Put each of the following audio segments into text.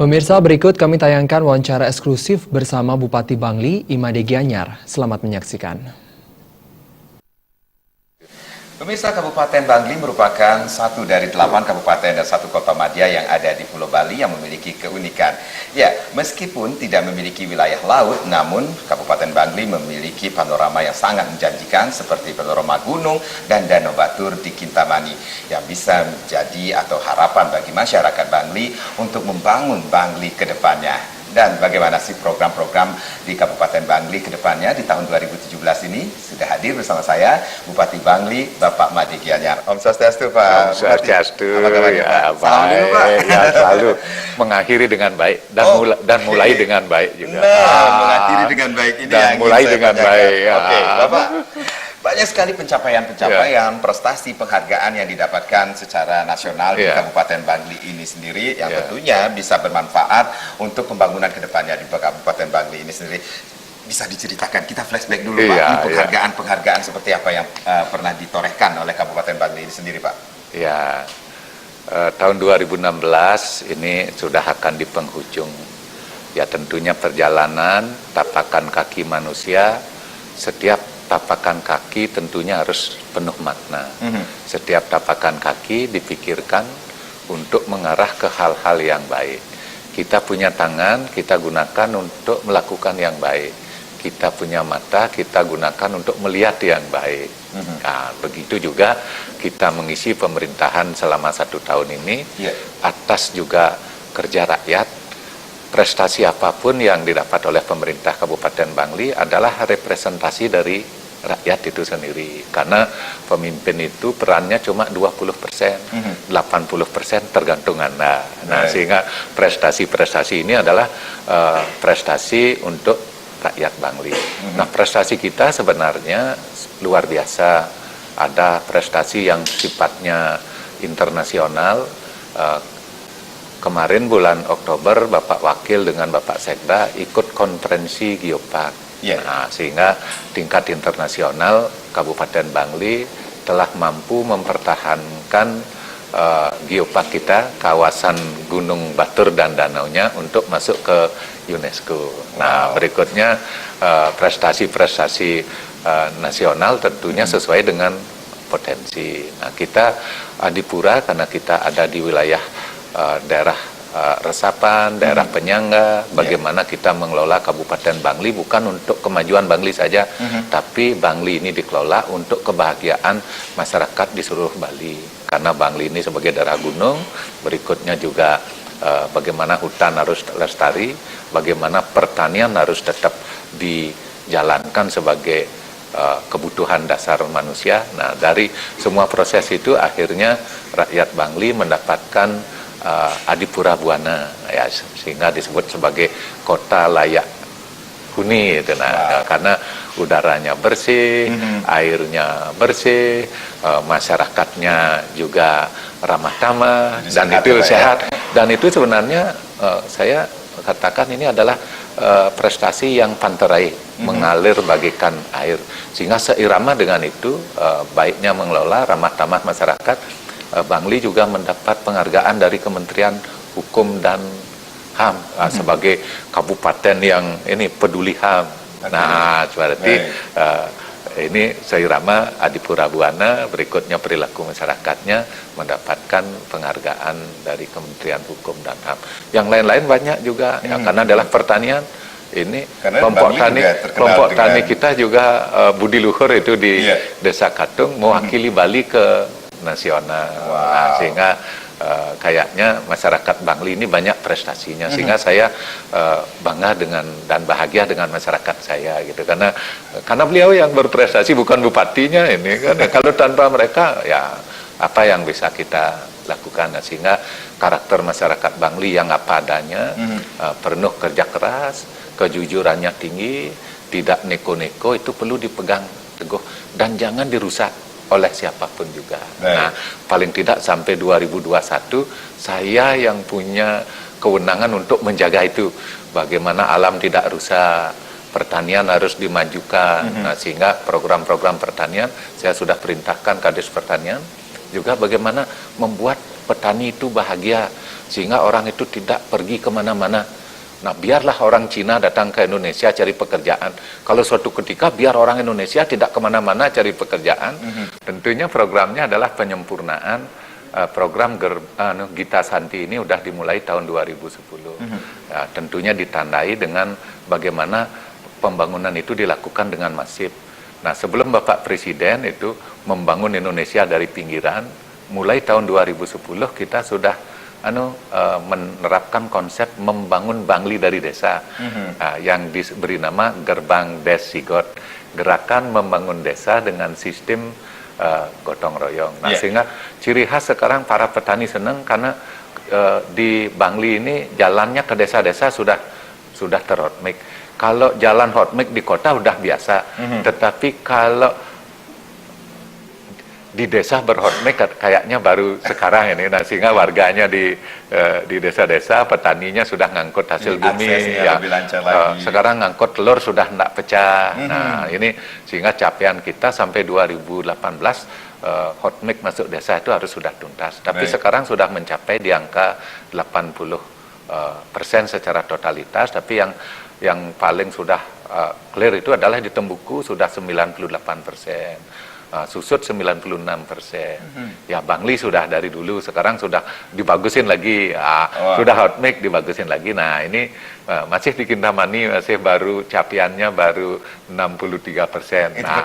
Pemirsa, berikut kami tayangkan wawancara eksklusif bersama Bupati Bangli, Imade Gianyar. Selamat menyaksikan. Pemirsa, Kabupaten Bangli merupakan satu dari 8 kabupaten dan 1 kota madya yang ada di Pulau Bali yang memiliki keunikan. Ya, meskipun tidak memiliki wilayah laut, namun Kabupaten Bangli memiliki panorama yang sangat menjanjikan seperti panorama gunung dan danau batur di Kintamani yang bisa menjadi atau harapan bagi masyarakat Bangli untuk membangun Bangli ke depannya. Dan bagaimana sih program-program di Kabupaten Bangli ke depannya di tahun 2017 ini? Sudah hadir bersama saya Bupati Bangli, Bapak Imade Gianyar. Om Swastiastu, Pak. Om Swastiastu, ya, Salam dulu, Pak. Ya, selalu mengakhiri dengan baik dan mulai dengan baik juga. Mengakhiri dengan baik ini dan yang mulai dengan baik. Oke, Bapak. Banyak sekali pencapaian, prestasi, penghargaan yang didapatkan secara nasional di Kabupaten Bangli ini sendiri yang tentunya bisa bermanfaat untuk pembangunan kedepannya di Kabupaten Bangli ini sendiri. Bisa diceritakan, kita flashback dulu Pak, ini penghargaan seperti apa yang pernah ditorehkan oleh Kabupaten Bangli ini sendiri Pak? Ya, tahun 2016 ini sudah akan di penghujung. Ya tentunya perjalanan tapakan kaki manusia, setiap tapakan kaki tentunya harus penuh makna. Setiap tapakan kaki dipikirkan untuk mengarah ke hal-hal yang baik. Kita punya tangan, kita gunakan untuk melakukan yang baik. Kita punya mata, kita gunakan untuk melihat yang baik. Nah, begitu juga kita mengisi pemerintahan selama 1 tahun ini, atas juga kerja rakyat. Prestasi apapun yang didapat oleh pemerintah Kabupaten Bangli adalah representasi dari rakyat itu sendiri, karena pemimpin itu perannya cuma 20%, 80% tergantung Anda. Nah, sehingga prestasi-prestasi ini adalah prestasi untuk rakyat Bangli. Nah, prestasi kita sebenarnya luar biasa. Ada prestasi yang sifatnya internasional. Kemarin bulan Oktober Bapak Wakil dengan Bapak Sekda ikut konferensi Geopark. Nah, sehingga tingkat internasional Kabupaten Bangli telah mampu mempertahankan geopark kita, kawasan gunung batur dan danaunya untuk masuk ke UNESCO. Nah, berikutnya prestasi-prestasi nasional tentunya sesuai dengan potensi. Nah, kita Adipura karena kita ada di wilayah daerah resapan, daerah penyangga, bagaimana kita mengelola Kabupaten Bangli bukan untuk kemajuan Bangli saja, tapi Bangli ini dikelola untuk kebahagiaan masyarakat di seluruh Bali. Karena Bangli ini sebagai daerah gunung, berikutnya juga bagaimana hutan harus lestari, bagaimana pertanian harus tetap dijalankan sebagai kebutuhan dasar manusia. Nah, dari semua proses itu akhirnya rakyat Bangli mendapatkan Adipura Buana, ya, sehingga disebut sebagai kota layak huni itu. Nah, karena udaranya bersih, airnya bersih, masyarakatnya juga ramah tamah, dan itu sehat. Dan itu sebenarnya saya katakan ini adalah prestasi yang panterai, mengalir bagaikan air, sehingga seirama dengan itu baiknya mengelola ramah tamah masyarakat. Bangli juga mendapat penghargaan dari Kementerian Hukum dan HAM sebagai kabupaten yang ini peduli HAM. Nah, berarti ini seirama Adipura Buana, berikutnya perilaku masyarakatnya mendapatkan penghargaan dari Kementerian Hukum dan HAM. Yang lain-lain banyak juga, ya, karena adalah pertanian. Ini kelompok tani kita juga budi luhur itu di Desa Katung mewakili Bali ke nasional. Nah, sehingga kayaknya masyarakat Bangli ini banyak prestasinya, sehingga saya bangga dengan dan bahagia dengan masyarakat saya gitu, karena beliau yang berprestasi, bukan bupatinya ini kan. Kalau tanpa mereka, ya apa yang bisa kita lakukan? Nah, sehingga karakter masyarakat Bangli yang apa adanya, penuh kerja keras, kejujurannya tinggi, tidak neko-neko, itu perlu dipegang teguh dan jangan dirusak oleh siapapun juga. Nah, paling tidak sampai 2021 saya yang punya kewenangan untuk menjaga itu. Bagaimana alam tidak rusak, pertanian harus dimajukan. Nah, sehingga program-program pertanian saya sudah perintahkan Kades Pertanian juga bagaimana membuat petani itu bahagia sehingga orang itu tidak pergi kemana-mana. Nah, biarlah orang Cina datang ke Indonesia cari pekerjaan. Kalau suatu ketika biar orang Indonesia tidak kemana-mana cari pekerjaan, tentunya programnya adalah penyempurnaan program Gita Santi ini udah dimulai tahun 2010. Ya, tentunya ditandai dengan bagaimana pembangunan itu dilakukan dengan masif. Nah, sebelum Bapak Presiden itu membangun Indonesia dari pinggiran, mulai tahun 2010 kita sudah menerapkan konsep membangun Bangli dari desa, yang diberi nama Gerbang Des Sigot, gerakan membangun desa dengan sistem gotong royong. Nah, sehingga ciri khas sekarang para petani senang karena di Bangli ini jalannya ke desa-desa sudah terhotmik. Kalau jalan hotmix di kota udah biasa, tetapi kalau di desa berhotmix kayaknya baru sekarang ini. Nah, sehingga warganya di desa-desa, petaninya sudah ngangkut hasil bumi, ya, sekarang ngangkut telur sudah enggak pecah. Nah, ini sehingga capaian kita sampai 2018 hotmix masuk desa itu harus sudah tuntas. Tapi sekarang sudah mencapai di angka 80% secara totalitas, tapi yang paling sudah clear itu adalah di Tembuku sudah 98%. Susut 96%. Ya, Bangli sudah dari dulu, sekarang sudah dibagusin lagi, sudah hotmix dibagusin lagi. Nah, ini masih di Kintamani masih baru capaiannya baru 63%. Nah,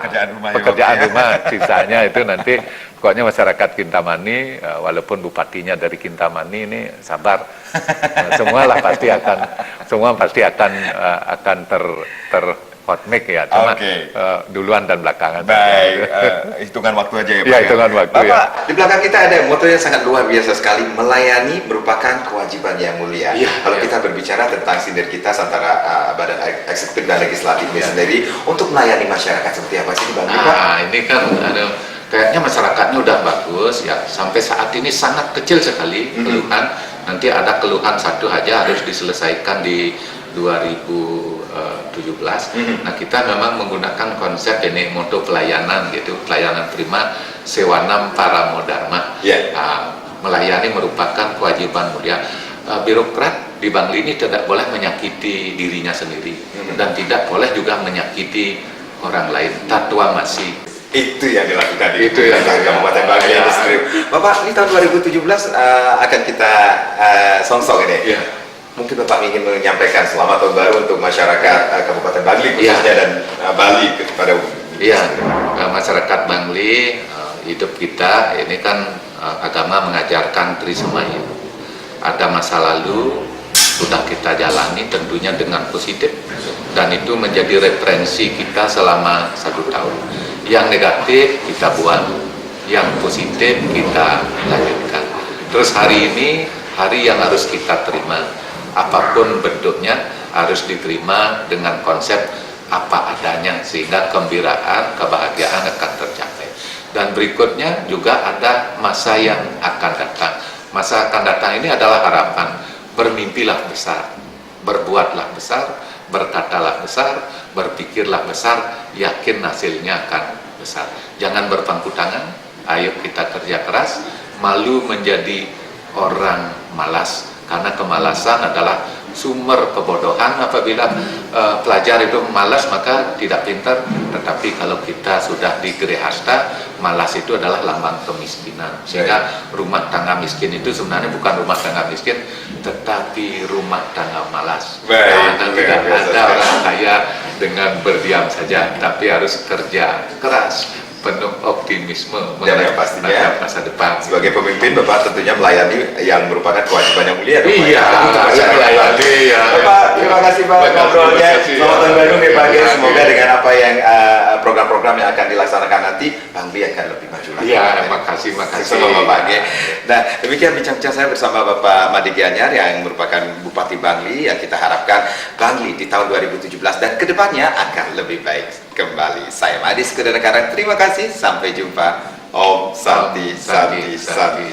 pekerjaan rumah sisanya itu nanti pokoknya masyarakat Kintamani, walaupun bupatinya dari Kintamani ini sabar, semua pasti akan ter hotmix ya, cuma duluan dan belakangan. Baik, hitungan waktu aja ya Pak. Ya, hitungan waktu. Bapak, di belakang kita ada moto yang sangat luar biasa sekali, melayani merupakan kewajiban yang mulia. Kalau kita berbicara tentang sinergitas antara badan eksekutif dan legislatif sendiri untuk melayani masyarakat seperti apa sih Bang? Ini kan kayaknya masyarakatnya udah bagus ya, sampai saat ini sangat kecil sekali keluhan. Nanti ada keluhan satu aja harus diselesaikan di 2017. Nah, kita memang menggunakan konsep ini moto pelayanan gitu, pelayanan prima sewanam paramo dharma. Melayani merupakan kewajiban mulia. Birokrat di Bangli ini tidak boleh menyakiti dirinya sendiri dan tidak boleh juga menyakiti orang lain. Tatwa masih itu yang dilakukan di Kabupaten Bangli sendiri. Bapak, ini tahun 2017 akan kita songsong ini. Mungkin Bapak ingin menyampaikan selamat tahun baru untuk masyarakat Kabupaten Bangli khususnya dan Bali kepada umum. Masyarakat Bangli, hidup kita ini kan agama mengajarkan Trisamayu. Ada masa lalu sudah kita jalani tentunya dengan positif, dan itu menjadi referensi kita selama 1 tahun. Yang negatif kita buang, yang positif kita lanjutkan. Terus hari ini hari yang harus kita terima, apapun bentuknya harus diterima dengan konsep apa adanya, sehingga kegembiraan, kebahagiaan akan tercapai. Dan berikutnya juga ada masa yang akan datang. Masa akan datang ini adalah harapan. Bermimpilah besar, berbuatlah besar, berkatalah besar, berpikirlah besar, yakin hasilnya akan besar. Jangan berpangku tangan, ayo kita kerja keras. Malu menjadi orang malas, karena kemalasan adalah sumber kebodohan. Apabila pelajar itu malas maka tidak pintar. Tetapi kalau kita sudah di Grehasta, malas itu adalah lambang kemiskinan. Sehingga rumah tangga miskin itu sebenarnya bukan rumah tangga miskin, tetapi rumah tangga malas. Karena tidak ada orang kaya dengan berdiam saja, tapi harus kerja keras, penuh optimisme dan yang pastinya masa depan. Sebagai pemimpin, Bapak tentunya melayani yang merupakan kewajiban yang mulia. Bapak, terima kasih Pak ngobrolnya. Selamat tahun baru nih Pak. Semoga dengan apa yang program-program yang akan dilaksanakan nanti, Bangli akan lebih maju lagi. Makasih. Sama Bapak. Nah, demikian bincang-bincang saya bersama Bapak Made Gianyar yang merupakan Bupati Bangli, yang kita harapkan Bangli di tahun 2017 dan kedepannya akan lebih baik kembali. Saya Made Sekudara Karang, terima kasih, sampai jumpa. Om Santi Santi Santi.